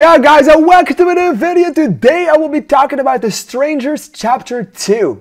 Yeah guys, and welcome to a new video. Today I will be talking about The Strangers Chapter 2.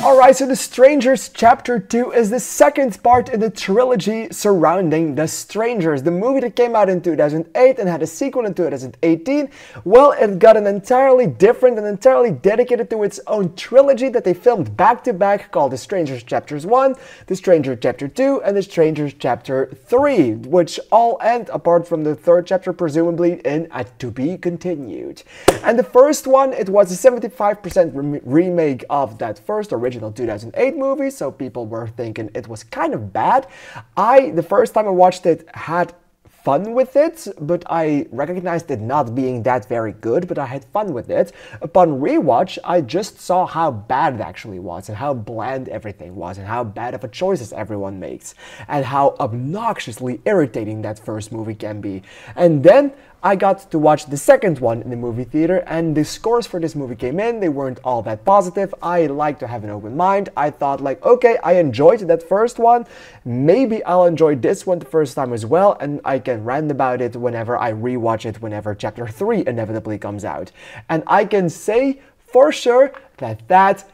Alright, so The Strangers Chapter 2 is the second part in the trilogy surrounding The Strangers. The movie that came out in 2008 and had a sequel in 2018, well, it got an entirely different and entirely dedicated to its own trilogy that they filmed back to back called The Strangers Chapters 1, The Strangers Chapter 2, and The Strangers Chapter 3, which all end, apart from the third chapter presumably, in a to be continued. And the first one, it was a 75% remake of that first original 2008 movie, so people were thinking it was kind of bad. The first time I watched it, had fun with it, but I recognized it not being that very good, but I had fun with it. Upon rewatch, I just saw how bad it actually was, and how bland everything was, and how bad of a choices everyone makes, and how obnoxiously irritating that first movie can be. And then I got to watch the second one in the movie theater, and the scores for this movie came in. They weren't all that positive. I like to have an open mind. I thought like, okay, I enjoyed that first one. Maybe I'll enjoy this one the first time as well, and I can rant about it whenever I rewatch it, whenever Chapter 3 inevitably comes out. And I can say for sure that that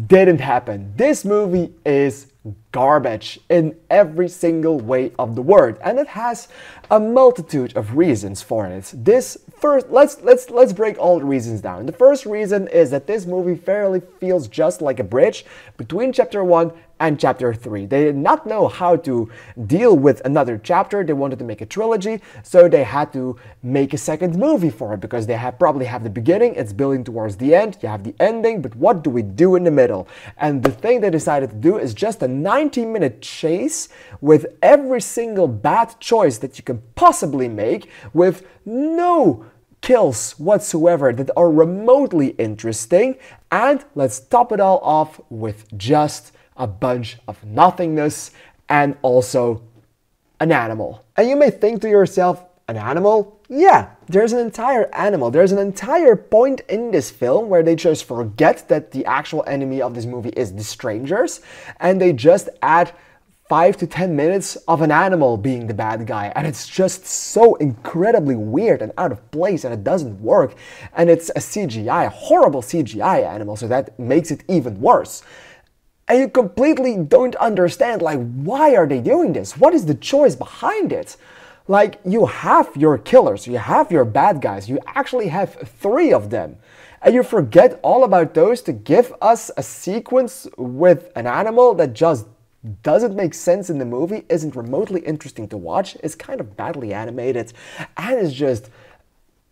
didn't happen. This movie is garbage in every single way of the word, and it has a multitude of reasons for it. Let's break all the reasons down. The first reason is that this movie fairly feels just like a bridge between Chapter 1 and Chapter 3. They did not know how to deal with another chapter. They wanted to make a trilogy, so they had to make a second movie for it, because they probably have the beginning, it's building towards the end, you have the ending, but what do we do in the middle? And the thing they decided to do is just a 90-minute chase with every single bad choice that you can possibly make, with no kills whatsoever that are remotely interesting, and let's top it all off with just a bunch of nothingness and also an animal. And you may think to yourself, an animal? Yeah, there's an entire animal. There's an entire point in this film where they just forget that the actual enemy of this movie is the strangers, and they just add 5 to 10 minutes of an animal being the bad guy, and it's just so incredibly weird and out of place, and it doesn't work, and it's a CGI, a horrible CGI animal, so that makes it even worse. And you completely don't understand, like, why are they doing this? What is the choice behind it? Like, you have your killers, you have your bad guys, you actually have 3 of them, and you forget all about those to give us a sequence with an animal that just doesn't make sense in the movie, isn't remotely interesting to watch, is kind of badly animated, and is just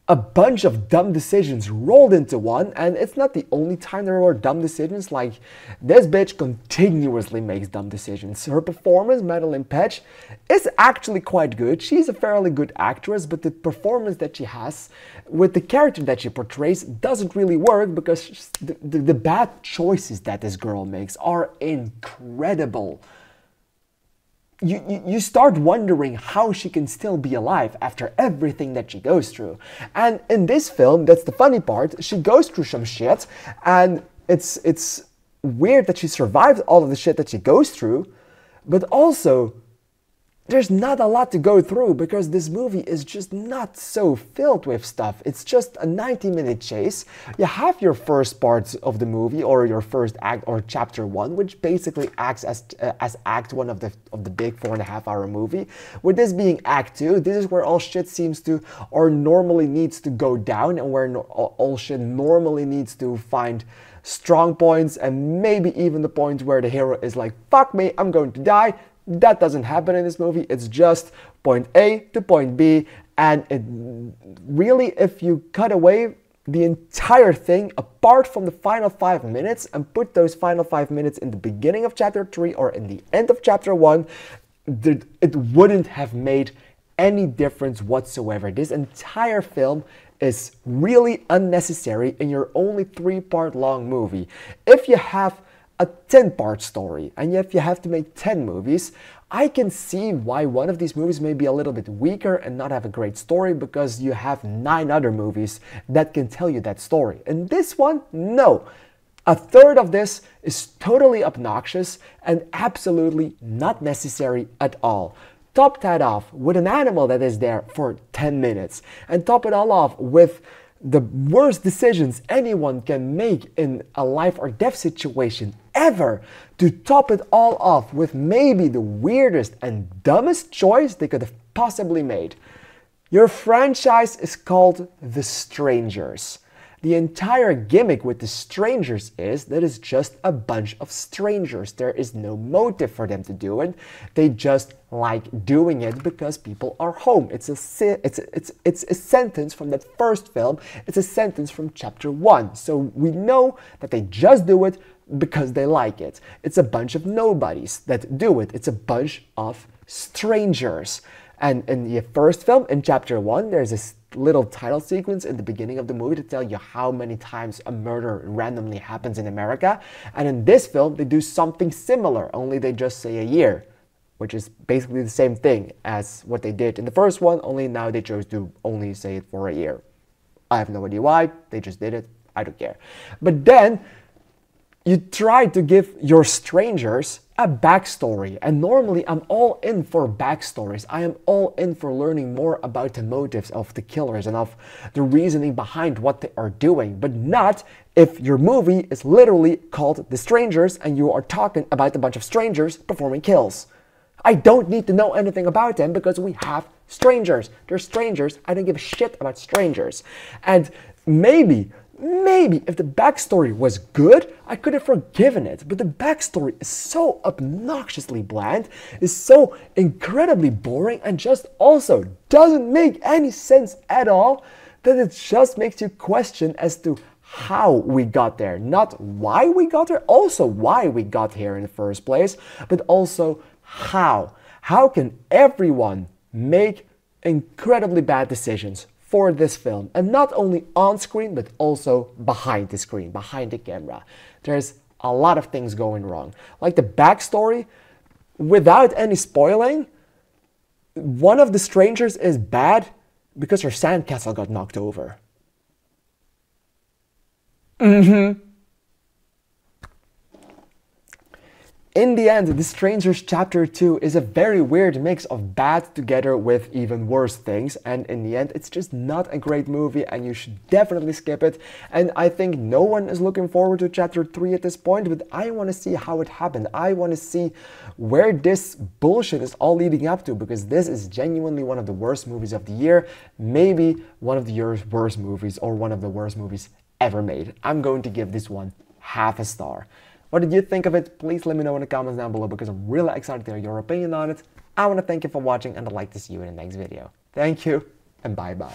a bunch of dumb decisions rolled into one. And it's not the only time there were dumb decisions. Like, this bitch continuously makes dumb decisions. Her performance, Madeline Petch, is actually quite good. She's a fairly good actress, but the performance that she has with the character that she portrays doesn't really work, because the bad choices that this girl makes are incredible. You start wondering how she can still be alive after everything that she goes through. And in this film, that's the funny part, she goes through some shit, and it's weird that she survived all of the shit that she goes through, but also there's not a lot to go through, because this movie is just not so filled with stuff. It's just a 90-minute chase. You have your first parts of the movie, or your first act, or Chapter 1, which basically acts as Act 1 of the big 4.5-hour movie. With this being Act 2, this is where all shit seems to, or normally needs to go down, and where all shit normally needs to find strong points, and maybe even the point where the hero is like, fuck me, I'm going to die. That doesn't happen in this movie. It's just point A to point B, and it really, if you cut away the entire thing apart from the final 5 minutes and put those final 5 minutes in the beginning of Chapter 3 or in the end of Chapter 1, it wouldn't have made any difference whatsoever. This entire film is really unnecessary in your only 3-part long movie. If you have a 10-part story. And if you have to make 10 movies, I can see why one of these movies may be a little bit weaker and not have a great story, because you have 9 other movies that can tell you that story. And this one, no. A third of this is totally obnoxious and absolutely not necessary at all. Top that off with an animal that is there for 10 minutes, and top it all off with the worst decisions anyone can make in a life or death situation ever, to top it all off with maybe the weirdest and dumbest choice they could have possibly made. Your franchise is called The Strangers. The entire gimmick with The Strangers is that it's just a bunch of strangers. There is no motive for them to do it. They just like doing it because people are home. It's a sentence from that first film. It's a sentence from chapter 1. So we know that they just do it because they like it. It's a bunch of nobodies that do it. It's a bunch of strangers. And in the first film, in chapter 1, there's this little title sequence in the beginning of the movie to tell you how many times a murder randomly happens in America. And in this film, they do something similar, only they just say a year, which is basically the same thing as what they did in the first one, only now they chose to only say it for a year. I have no idea why, they just did it, I don't care. But then, you try to give your strangers a backstory, and normally I'm all in for backstories. I am all in for learning more about the motives of the killers and of the reasoning behind what they are doing, but not if your movie is literally called The Strangers and you are talking about a bunch of strangers performing kills. I don't need to know anything about them because we have strangers. They're strangers. I don't give a shit about strangers. And maybe if the backstory was good, I could have forgiven it. But the backstory is so obnoxiously bland, is so incredibly boring, and just also doesn't make any sense at all, that it just makes you question as to how we got there. Not why we got there, also why we got here in the first place, but also how. How can everyone make incredibly bad decisions for this film, and not only on screen but also behind the screen, behind the camera? There's a lot of things going wrong. Like the backstory, without any spoiling, one of the strangers is bad because her sandcastle got knocked over. In the end, The Strangers Chapter 2 is a very weird mix of bad together with even worse things, and in the end it's just not a great movie and you should definitely skip it. And I think no one is looking forward to Chapter 3 at this point, but I want to see how it happened. I want to see where this bullshit is all leading up to, because this is genuinely one of the worst movies of the year, maybe one of the year's worst movies, or one of the worst movies ever made. I'm going to give this one half a star. What did you think of it? Please let me know in the comments down below, because I'm really excited to hear your opinion on it. I want to thank you for watching, and I'd like to see you in the next video. Thank you, and bye bye.